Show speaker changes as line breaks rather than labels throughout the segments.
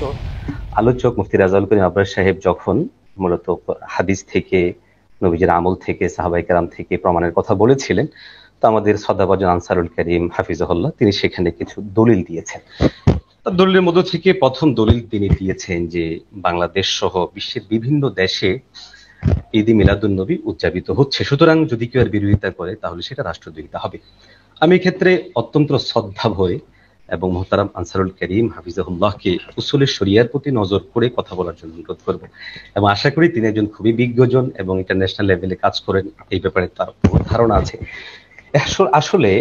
তো আলোচক মুফতি রাজাউল করিম আবরার সাহেব যখন মূলত হাদিস থেকে, নবীজের আমল থেকে, সাহাবায়ে কেরাম থেকে প্রমাণের কথা বলেছিলেন, তো আমাদের শ্রদ্ধাভাজন আনসারুল করিম হাফিজাহুল্লাহ তিনি সেখানে কিছু দলিল দিয়েছেন। দলিলের মধ্য থেকে প্রথম দলিল তিনি দিয়েছেন যে বাংলাদেশ সহ বিশ্বের বিভিন্ন দেশে ঈদে মিলাদুন নবী উদযাপিত হচ্ছে, সুতরাং যদি কেউ এর বিরোধিতা করে তাহলে সেটা রাষ্ট্রদ্রোহিতা হবে। আমি এক্ষেত্রে অত্যন্ত শ্রদ্ধা ভরে এবং মোহতারাম আনসারুল করিম হাফিজাহুল্লাহকে উসুলে শরিয়ার প্রতি নজর করে কথা বলার জন্য অনুরোধ করব, এবং আশা করি তিনি একজন খুবই বিজ্ঞজন এবং ইন্টারন্যাশনাল লেভেলে কাজ করেন, এই ব্যাপারে তার ধারণা আছে। আসলে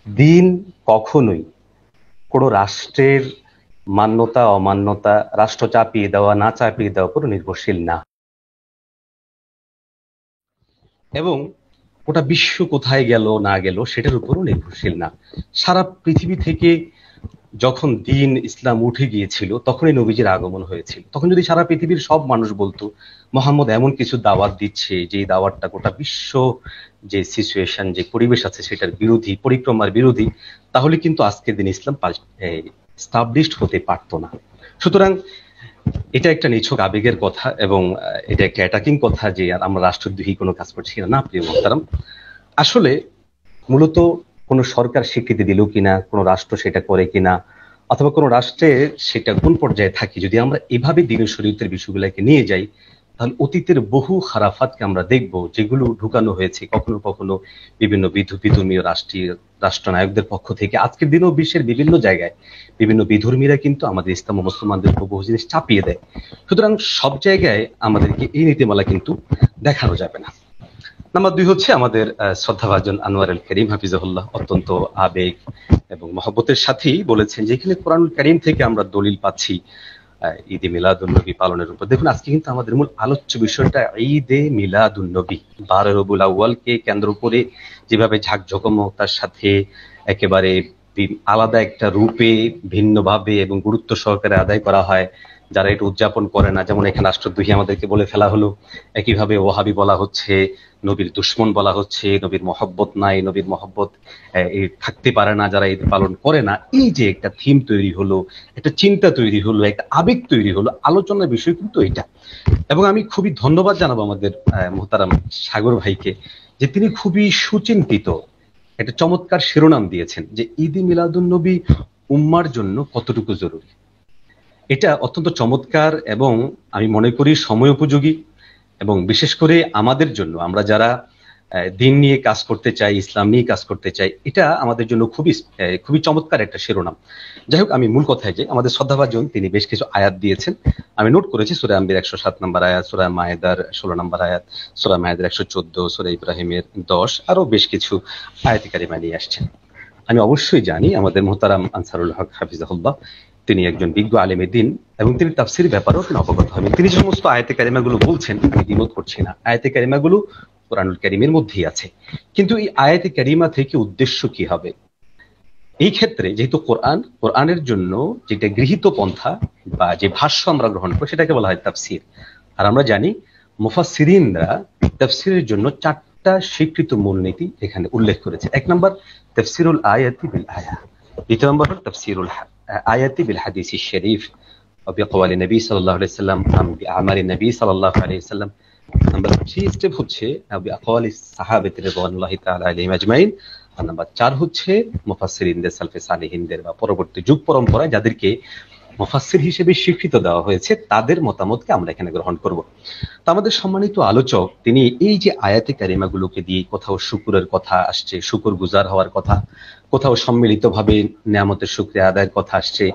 দিন কখনোই কোন রাষ্ট্রের মান্যতা অমান্যতা, রাষ্ট্র চাপিয়ে দেওয়া না চাপিয়ে দেওয়ার উপর নির্ভরশীল না, এবং গোটা বিশ্ব কোথায় গেল না গেল সেটার উপরও নির্ভরশীল না। সারা পৃথিবী থেকে যখন দিন ইসলাম উঠে গিয়েছিল তখনই নবীজির আগমন হয়েছিল। তখন যদি সারা পৃথিবীর সব মানুষ বলতো মোহাম্মদ এমন কিছু দাওয়াত দিচ্ছে যে দাওয়াতটা গোটা বিশ্ব যে সিচুয়েশন, যে পরিবেশ আছে সেটার বিরোধী, পরিক্রমার বিরোধী, তাহলে কিন্তু আজকের দিন ইসলাম স্টাবলিশড হতে পারতো না। সুতরাং এটা একটা নিছক আবেগের কথা এবং এটা একটা অ্যাটাকিং কথা যে আর আমরা রাষ্ট্রদ্রোহী কোনো কাজ করছি না। প্রিয় মোহতারাম, আসলে মূলত কোনো সরকার স্বীকৃতি দিল কিনা, কোনো রাষ্ট্র সেটা করে কিনা, অথবা কোনো রাষ্ট্রে সেটা কোন পর্যায়ে থাকে, যদি আমরা এভাবে দ্বীন শরীয়তের বিষয়গুলোকে নিয়ে যাই, তাহলে অতীতের বহু খারাফাতকে আমরা দেখব, যেগুলো ঢুকানো হয়েছে কখনো কখনো বিভিন্ন বিধর্মীয় রাষ্ট্রনায়কদের পক্ষ থেকে। আজকের দিনেও বিশ্বের বিভিন্ন জায়গায় বিভিন্ন বিধর্মীরা কিন্তু আমাদের ইসলাম ও মুসলমানদের উপর বহু জিনিস চাপিয়ে দেয়। সুতরাং সব জায়গায় আমাদেরকে এই নীতিমালা কিন্তু দেখানো যাবে না। নাম্বার 2 হচ্ছে আমাদের শ্রদ্ধাভাজন আনোয়ারুল করিম হাফিজাহুল্লাহ অত্যন্ত আবেগ এবং মহব্বতের সাথেই বলেছেন যে এখানে কোরআনুল কারীম থেকে আমরা দলিল পাচ্ছি ঈদে মিলাদুন নবী পালনের উপর। দেখুন, আজকে কিন্তু আমাদের মূল আলোচ্য বিষয়টা ঈদে মিলাদুন নবী, 12 রবিউল আউয়ালকে কেন্দ্র করে যেভাবে ঝাঁকঝকমতার সাথে একেবারে আলাদা একটা রূপে, ভিন্নভাবে এবং গুরুত্ব সহকারে আদায় করা হয়। যারা এটা উদযাপন করে না, যেমন এখানে রাষ্ট্রদ্রোহী আমাদেরকে বলে ফেলা হলো, একইভাবে ওয়াহাবি বলা হচ্ছে, নবীর দুশ্মন বলা হচ্ছে, নবীর মহব্বত নাই, নবীর মহব্বত থাকতে পারে না যারা ঈদ পালন করে না। এই যে একটা থিম তৈরি হলো, একটা চিন্তা তৈরি হলো, একটা আবেগ তৈরি হলো, আলোচনার বিষয় কিন্তু এটা। এবং আমি খুবই ধন্যবাদ জানাবো আমাদের মোহতারাম সাগর ভাইকে যে তিনি খুবই সুচিন্তিত একটা চমৎকার শিরোনাম দিয়েছেন যে ঈদে মিলাদুন নবী উম্মার জন্য কতটুকু জরুরি। এটা অত্যন্ত চমৎকার এবং আমি মনে করি সময় উপযোগী, এবং বিশেষ করে আমাদের জন্য, আমরা যারা দিন নিয়ে কাজ করতে চাই, ইসলাম নিয়ে কাজ করতে চাই, এটা আমাদের জন্য খুবই চমৎকার একটা শিরোনাম। যাই হোক, আমি মূল কথায় যাই। আমাদের শ্রদ্ধাভাজন তিনি বেশ কিছু আয়াত দিয়েছেন, আমি নোট করেছি। সূরা আম্বিয়ার 107 নম্বর আয়াত, সূরা মায়েদার 16 নম্বর আয়াত, সূরা মায়েদার 114, সূরা ইব্রাহিমের 10, আরো বেশ কিছু আয়াতে কারিমা নিয়ে আসছেন। আমি অবশ্যই জানি আমাদের মুহতারাম আনসারুল হক হাফিজাহুল্লাহ তিনি একজন বিজ্ঞ আলেমে দিন এবং তিনি তাফসীরের ব্যাপারেও তিনি অবগত হবেন। তিনি যে সমস্ত আয়াতে কারিমাগুলো বলছেন আমি দ্বিমত করছি না, আয়াতে কারিমাগুলো কোরআনুল কারীমের মধ্যেই আছে। কিন্তু এই আয়াতে কারিমা থেকে উদ্দেশ্য কি হবে? এই ক্ষেত্রে যেহেতু কোরআনের জন্য যেটা গৃহীত পন্থা বা যে ভাষ্য আমরা গ্রহণ করি সেটাকে বলা হয় তাফসীর। আর আমরা জানি মুফাসসিরিনরা তাফসীরের জন্য 4টা স্বীকৃত মূলনীতি এখানে উল্লেখ করেছে। 1 নম্বর তাফসীরুল আয়াতি বিল আয়া, 2 নম্বর হল তাফসীরুল আয়াতি বিল হাদিসিশ শরীফ ওয়া বিআকওয়ালি নবী সাল্লাল্লাহু আলাইহি ওয়াসাল্লাম বিআমালি নবী সাল্লাল্লাহু আলাইহি ওয়াসাল্লাম। নাম্বার 3 স্টেপ হচ্ছে বিআকওয়ালি সাহাবাতি রাদিয়াল্লাহু তাআলা আলাইহিম আজমাইন। আর নাম্বার 4 হচ্ছে মুফাসসিরিনদের, সালফে সালেহিনদের বা পরবর্তী যুগ পরম্পরায় যাদেরকে মুফাসসির হিসেবে স্বীকৃত দেওয়া হয়েছে তাদের মতামতকে আমরা এখানে গ্রহণ করব। তো আমাদের সম্মানিত আলোচক তিনি এই যে আয়াতে কারিমাগুলোকে দিয়ে কোথাও শুকরের কথা আসছে, শুকর গুজার হওয়ার কথা, কোথাও সম্মিলিতভাবে নিয়ামতের শুকরিয়া আদায়ের কথা আসছে,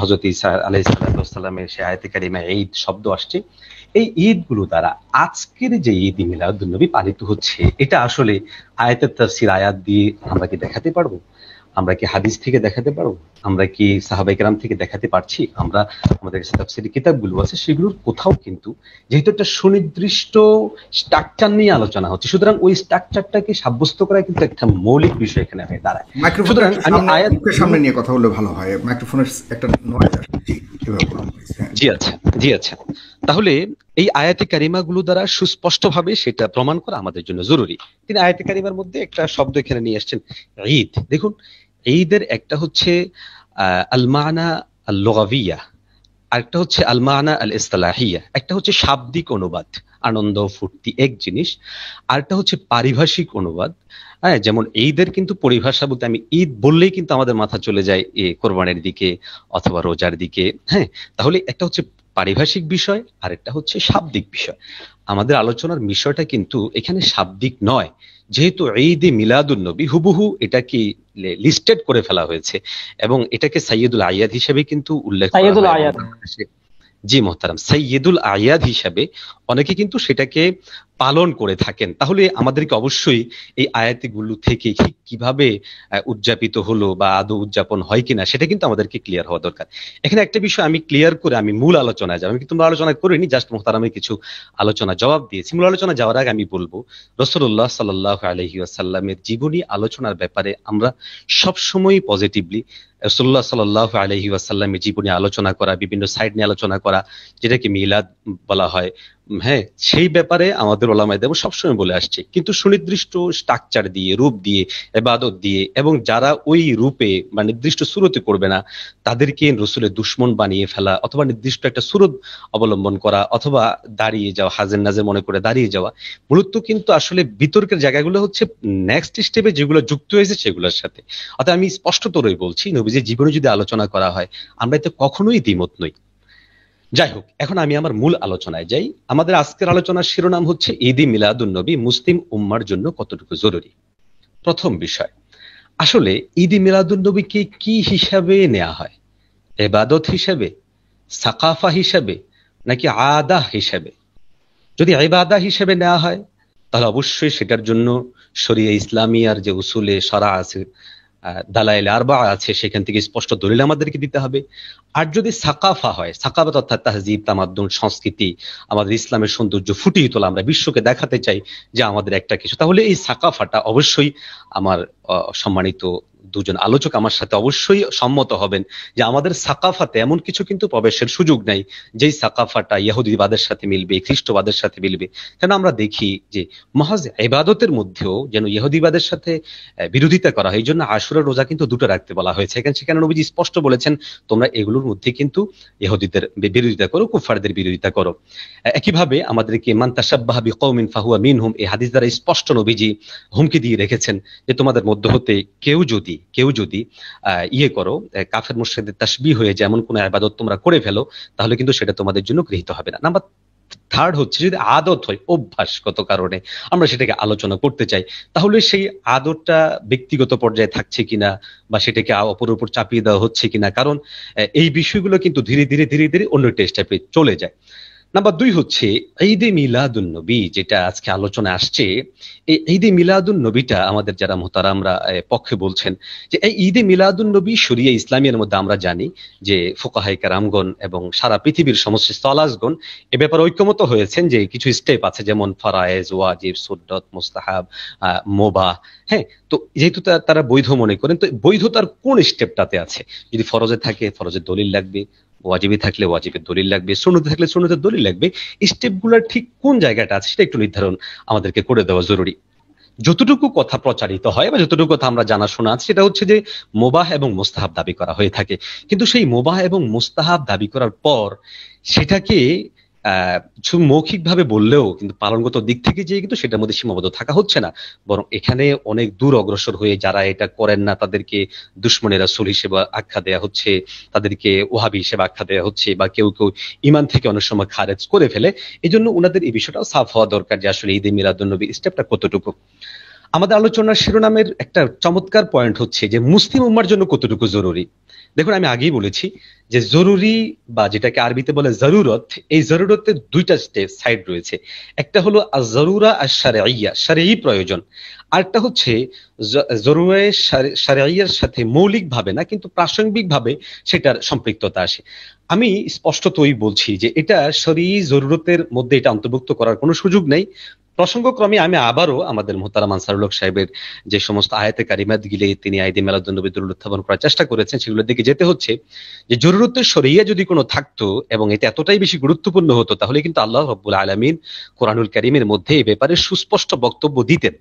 হযরত ঈসা আলাইহিস সালামের সে আয়াতে কারিমা ঈদ শব্দ আসছে। এই ঈদগুলো দ্বারা আজকের যে ঈদ মিলাদুন নবী পালিত হচ্ছে, এটা আসলে আয়াতের তাফসীর আয়াত দিয়ে আমরা কি দেখাতে পারবো? আমরা কি হাদিস থেকে দেখাতে পারবো? আমরা কি সাহাবায়ে কেরাম থেকে দেখাতে পারছি? আমরা আমাদের কাছে তাফসীরের কিতাবগুলো আছে, সেগুলোর কোথাও কিন্তু যেহেতু একটা সুনির্দিষ্ট স্ট্রাকচার নিয়ে আলোচনা হচ্ছে, সুতরাং ওই স্ট্রাকচারটাকে সাব্যস্ত করা কিন্তু একটা মৌলিক বিষয় এখানে হয়ে দাঁড়ায়। সুতরাং আমি
আয়াতের সামনে নিয়ে কথা বললে ভালো হয়, মাইক্রোফোনের একটা নয়েজ আসছে।
জি আচ্ছা। তাহলে এই আয়াতে কারিমাগুলো দ্বারা সুস্পষ্টভাবে সেটা প্রমাণ করা আমাদের জন্য জরুরি। তিনি আয়াতে কারিমার মধ্যে একটা শব্দ এখানে নিয়ে আসছেন, ঈদ। দেখুন, ঈদের একটা হচ্ছে আল মানা আল লুগাভিয়া, আরেকটা হচ্ছে আল মানা আল ইসতিলাহিয়া, একটা হচ্ছে শাব্দিক অনুবাদ, আনন্দ ফুর্তি এক জিনিস। আরেকটা হচ্ছে পারিভাষিক অনুবাদ। হ্যাঁ, যেমন ঈদের কিন্তু পরিভাষা বলতে আমি ঈদ বললেই কিন্তু আমাদের মাথা চলে যায় কোরবানির দিকে অথবা রোজার দিকে। হ্যাঁ, তাহলে একটা হচ্ছে পারিভাষিক বিষয় আর একটা হচ্ছে শাব্দিক বিষয়। আমাদের আলোচনার বিষয়টা কিন্তু এখানে শাব্দিক নয়, যেহেতু ঈদে মিলাদুন নবী হুবহু এটাকে লিস্টেড করে ফেলা হয়েছে এবং এটাকে সাইয়্যিদুল আয়াদ হিসেবে কিন্তু উল্লেখ করা
সাইয়্যিদুল
হয় এবং
আয়াত।
বাংলাদেশে জি মোহতারাম সাইয়্যিদুল আয়াদ হিসাবে অনেকে কিন্তু সেটাকে পালন করে থাকেন। তাহলে আমাদেরকে অবশ্যই এই আয়াতগুলো থেকে ঠিক কিভাবে উদযাপিত হলো বা আদৌ উদযাপন হয় কিনা সেটা কিন্তু আমাদেরকে ক্লিয়ার হওয়া দরকার। এখানে একটা বিষয় আমি ক্লিয়ার করে আমি মূল আলোচনায় যাব। আমি কিন্তু মূল আলোচনা করিনি, জাস্ট মোহতারামে কিছু আলোচনা জবাব দিয়েছি। মূল আলোচনা যাওয়ার আগে আমি বলবো রাসূলুল্লাহ সাল্লাল্লাহু আলাইহি ওয়াসাল্লামের জীবনী আলোচনার ব্যাপারে আমরা সবসময় পজিটিভলি রাসূলুল্লাহ সাল্লাল্লাহু আলাইহি ওয়াসাল্লামের জীবনী আলোচনা করা, বিভিন্ন সাইড নিয়ে আলোচনা করা, যেটাকে মিলাদ বলা হয়, হ্যাঁ, সেই ব্যাপারে আমাদের ওলামায়ে সবসময় বলে আসছে। কিন্তু সুনির্দিষ্ট স্ট্রাকচার দিয়ে, রূপ দিয়ে, ইবাদত দিয়ে, এবং যারা ওই রূপে বা নির্দিষ্ট সুরতে করবে না তাদেরকে রসুলের দুশমন বানিয়ে ফেলা, অথবা নির্দিষ্ট একটা সুরত অবলম্বন করা, অথবা দাঁড়িয়ে যাওয়া, হাজের নাজের মনে করে দাঁড়িয়ে যাওয়া, মূলত কিন্তু আসলে বিতর্কের জায়গাগুলো হচ্ছে নেক্সট স্টেপে যেগুলো যুক্ত হয়েছে সেগুলোর সাথে। অর্থাৎ আমি স্পষ্টতরই বলছি, নবীজির জীবনে যদি আলোচনা করা হয় আমরা এতে কখনোই দ্বিমত নই। যাই হোক, এখন আমি আমার মূল আলোচনায় যাই। আমাদের আজকের আলোচনার শিরোনাম হচ্ছে ঈদে মিলাদুন নবী মুসলিম উম্মার জন্য কতটুকু জরুরি। প্রথম বিষয়, আসলে ঈদে মিলাদুন নবীকে কি হিসাবে নেওয়া হয়? ইবাদত হিসাবে, সাকাফা হিসাবে, নাকি আদা হিসাবে? যদি ইবাদা হিসেবে নেওয়া হয় তাহলে অবশ্যই সেটার জন্য শরিয়া ইসলামিয়ার যে উসুলে শরা আছে, দালাইল আরবা আছে, সেখান থেকে স্পষ্ট দলিল আমাদেরকে দিতে হবে। আর যদি সাকাফা হয়, সাকাফাত অর্থাৎ তাহজিব, তামাদ্দুন, সংস্কৃতি, আমাদের ইসলামের সৌন্দর্য ফুটিয়ে তোলা, আমরা বিশ্বকে দেখাতে চাই যে আমাদের একটা কিছু, তাহলে এই সাকাফাটা অবশ্যই আমার সম্মানিত দুজন আলোচক আমার সাথে অবশ্যই সম্মত হবেন যে আমাদের সাকাফাতে এমন কিছু কিন্তু প্রবেশের সুযোগ নাই যেই সাকাফাটা ইহুদিবাদের সাথে মিলবে, খ্রিস্টবাদের সাথে মিলবে। কেন আমরা দেখি যে মহাজ ইবাদতের মধ্যেও যেন ইহুদিবাদের সাথে বিরোধিতা করা হয়। এই জন্য আশুরা রোজা কিন্তু দুটো রাখতে বলা হয়েছে। সেখানে নবীজি স্পষ্ট বলেছেন তোমরা এগুলোর মধ্যে কিন্তু ইহুদিদের বিরোধিতা করো, কুফারদের বিরোধিতা করো। একইভাবে আমাদেরকে মান তাশাব্বাহা বিকওমিন ফাহুয়া মিনহুম, এই হাদিস দ্বারা স্পষ্ট নবীজি হুমকি দিয়ে রেখেছেন যে তোমাদের মধ্য হতে কেউ যদি ইয়ে করো, কাফের মুশরিকদের তাসবিহ হয়ে যায় এমন কোন ইবাদত তোমরা করে ফেলো, তাহলে কিন্তু সেটা তোমাদের জন্য গৃহীত হবে না। নাম্বার থার্ড হচ্ছে, যদি আদত হয়, অভ্যাসগত কারণে আমরা সেটাকে আলোচনা করতে চাই, তাহলে সেই আদতটা ব্যক্তিগত পর্যায়ে থাকছে কিনা বা সেটাকে অপরের উপর চাপিয়ে দেওয়া হচ্ছে কিনা, কারণ এই বিষয়গুলো কিন্তু ধীরে ধীরে অন্য একটা স্টেপে চলে যায়। নাম্বার 2 হচ্ছে ঈদে মিলাদুন নবী, যেটা আজকে আলোচনা আসছে। এই ঈদে মিলাদুন নবীটা আমাদের যারা মুহতারামরা পক্ষে বলছেন যে এই ঈদে মিলাদুন নবী শরিয়া ইসলামিয়ার মধ্যে আমরা জানি যে ফুকাহায়ে কেরামগণ এবং সারা পৃথিবীর সমস্ত স্কলারগণ এ ব্যাপারে ঐক্যমত হয়েছেন যে কিছু স্টেপ আছে, যেমন ফরায়েজ, ওয়াজিব, সুন্নত, মুস্তাহাব, মুবাহ। হ্যাঁ, তো যেহেতু তারা বৈধ মনে করেন, তো বৈধতার কোন স্টেপটাতে আছে? যদি ফরজে থাকে ফরজের দলিল লাগবে, ওয়াজিবে থাকলে ওয়াজিবের দলিল লাগবে, সুন্নতে থাকলে সুন্নতের দলিল লাগবে। স্টেপগুলোর ঠিক কোন জায়গাটা আছে সেটা একটু নির্ধারণ আমাদেরকে করে দেওয়া জরুরি। যতটুকু কথা প্রচারিত হয় বা যতটুকু কথা আমরা জানাশোনা আছে সেটা হচ্ছে যে মুবাহ এবং মুস্তাহাব দাবি করা হয়ে থাকে, কিন্তু সেই মুবাহ এবং মুস্তাহাব দাবি করার পর সেটাকে শুধু মৌখিকভাবে বললেও কিন্তু পালনগত দিক থেকে যে কিন্তু সেটার মধ্যে সীমাবদ্ধ থাকা হচ্ছে না, বরং এখানে অনেক দূর অগ্রসর হয়ে যারা এটা করেন না তাদেরকে দুশমনে রাসূল হিসেবে আখ্যা দেয়া হচ্ছে, তাদেরকে ওহাবি হিসেবে আখ্যা দেয়া হচ্ছে, বা কেউ ঈমান থেকে অনেক সময় খারেজ করে ফেলে। এই জন্য ওনাদের এই বিষয়টাও সাফ হওয়া দরকার যে আসলে ঈদে মিলাদুন নবী স্টেপটা কতটুকু। আমাদের আলোচনার শিরোনামের একটা চমৎকার পয়েন্ট হচ্ছে যে মুসলিম উম্মার জন্য কতটুকু জরুরি। দেখুন, আমি আগেই বলেছি যে জরুরি বা যেটাকে আরবিতে বলে জরুরত, এই জরুরতের দুইটা সাইড রয়েছে। একটা হলো আজ-জরুরা আশ-শারঈয়্যা, শারঈ প্রয়োজন। আরেকটা হচ্ছে জরুরায়ে শারঈয়্যার সাথে মৌলিকভাবে না কিন্তু প্রাসঙ্গিকভাবে সেটার সম্পৃক্ততা আসে। আমি স্পষ্টতই বলছি যে এটা শরঈ জরুরতের মধ্যে এটা অন্তর্ভুক্ত করার কোনো সুযোগ নেই। প্রসঙ্গক্রমে আমি আবারও আমাদের মুহতারাম আনসারুল হক সাহেবের যে সমস্ত আয়াতে কারিমাত গিলে তিনি ঈদে মিলাদুন নবী দরুদ উত্থাপন করার চেষ্টা করেছেন সেগুলোর দিকে যেতে হচ্ছে যে জরুরতের শরীয়্যা যদি কোনো থাকতো এবং এটা এতটাই বেশি গুরুত্বপূর্ণ হতো, তাহলে কিন্তু আল্লাহ রাব্বুল আলামিন কোরআনুল কারীমের মধ্যে এই ব্যাপারে সুস্পষ্ট বক্তব্য দিতেন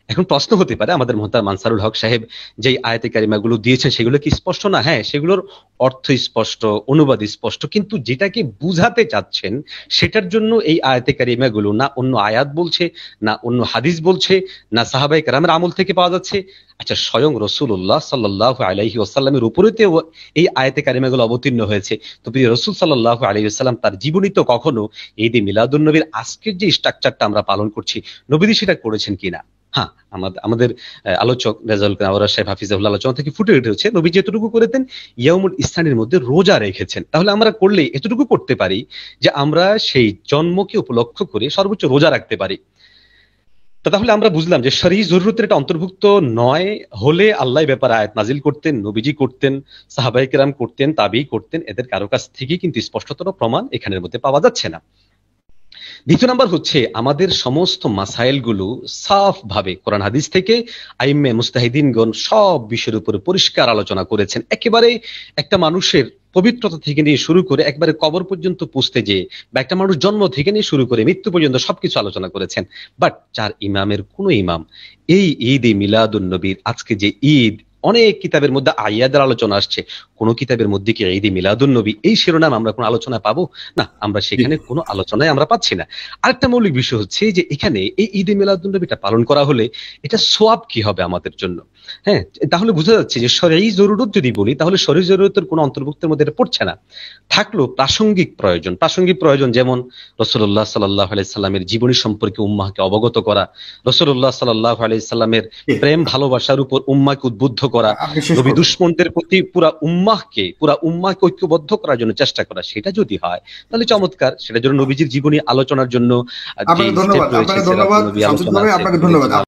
এখন প্রশ্ন হতে পারে আমাদের মোহতারাম আনসারুল হক সাহেব যে আয়াতে কারিমাগুলো দিয়েছেন সেগুলো কি স্পষ্ট না? হ্যাঁ, সেগুলোর অর্থ স্পষ্ট, অনুবাদ স্পষ্ট, কিন্তু যেটাকে বুঝাতে চাচ্ছেন সেটার জন্য এই আয়াতে কারিমাগুলো না অন্য আয়াত বলছে, না অন্য হাদিস বলছে, না সাহাবায়ে কেরামের আমল থেকে পাওয়া যাচ্ছে। আচ্ছা, স্বয়ং রাসূলুল্লাহ সাল্লাল্লাহু আলাইহি ওয়াসাল্লামের উপরেতেও এই আয়াতে কারিমাগুলো অবতীর্ণ হয়েছে। তো প্রিয় রাসূল সাল্লাল্লাহু আলাইহি ওয়াসাল্লাম তার জীবনী তো কখনো ঈদে মিলাদুন নবীর আজকের যে স্ট্রাকচারটা আমরা পালন করছি, নবীজি সেটা করেছেন কিনা? হ্যাঁ, আমাদের আলোচক রেজাউল করিম আওয়াজ সাহেব হাফিজাহুল্লাহ আলোচনা থেকে ফুটে উঠেছে নবী যেটুকু করেছেন ইয়াউমুল ইসনানের মধ্যে রোজা রেখেছেন। তাহলে আমরা করলে এতটুকু করতে পারি যে আমরা সেই জন্মকে উপলক্ষ করে সর্বোচ্চ রোজা রাখতে পারি। তো তাহলে আমরা বুঝলাম যে শরঈ জরুরতের এটা অন্তর্ভুক্ত নয় হলে আল্লাহ ব্যাপারে আয়াত নাজিল করতেন, নবীজি করতেন, সাহাবায়ে কেরাম করতেন, তাবেঈ করতেন, এদের কারো কাছ থেকে কিন্তু স্পষ্টতর প্রমাণ এখানের মধ্যে পাওয়া যাচ্ছে না। দ্বিতীয় নাম্বার হচ্ছে আমাদের সমস্ত মাসাইলগুলো সাফ ভাবে কোরআন হাদিস থেকে আইম্মে মুস্তাহিদিনগণ সব বিষয়ের উপরে পরিষ্কার আলোচনা করেছেন। একেবারে একটা মানুষের পবিত্রতা থেকে নিয়ে শুরু করে একবারে কবর পর্যন্ত পুষতে যেয়ে, বা একটা মানুষ জন্ম থেকে নিয়ে শুরু করে মৃত্যু পর্যন্ত সবকিছু আলোচনা করেছেন। বাট চার ইমামের কোন ইমাম এই ঈদে মিলাদুন নবীর আজকে যে ঈদ, অনেক কিতাবের মধ্যে আয়াদের আলোচনা আসছে, কোন কিতাবের মধ্যে কি ঈদে মিলাদুন নবী এই শিরোনাম আমরা কোন আলোচনা পাবো? না, আমরা সেখানে কোনো আলোচনায় আমরা পাচ্ছি না। আরেকটা মৌলিক বিষয় হচ্ছে যে এখানে এই ঈদে মিলাদুন নবীটা পালন করা হলে এটা সওয়াব কি হবে আমাদের জন্য? হ্যাঁ, তাহলে বোঝা যাচ্ছে যে শরঈ জরুরত যদি বলি তাহলে শরঈ জরুরতের কোনো অন্তর্ভুক্তের মধ্যে এটা পড়ছে না। থাকলো প্রাসঙ্গিক প্রয়োজন। প্রাসঙ্গিক প্রয়োজন যেমন রাসূলুল্লাহ সাল্লাল্লাহু আলাইহি সাল্লামের জীবনী সম্পর্কে উম্মাহকে অবগত করা, রাসূলুল্লাহ সাল্লাল্লাহু আলাইহি সাল্লামের প্রেম ভালোবাসার উপর উম্মাহকে উদ্বুদ্ধ করা,
আপনি শেষ
নবী
করুন।
দুশমনদের প্রতি পুরা উম্মাহকে ঐক্যবদ্ধ করার জন্য চেষ্টা করা, সেটা যদি হয় তাহলে চমৎকার। সেটার জন্য নবীজির জীবনী আলোচনার জন্য যে
আপনাকে
স্টেপ
ধন্যবাদ,
রয়েছে,
আপনাকে
সিরাতুন
ধন্যবাদ
নবী
শামসুল
আলোচনা
ভাই,
আছে,
আপনাকে
নবীর
ধন্যবাদ।
জীবন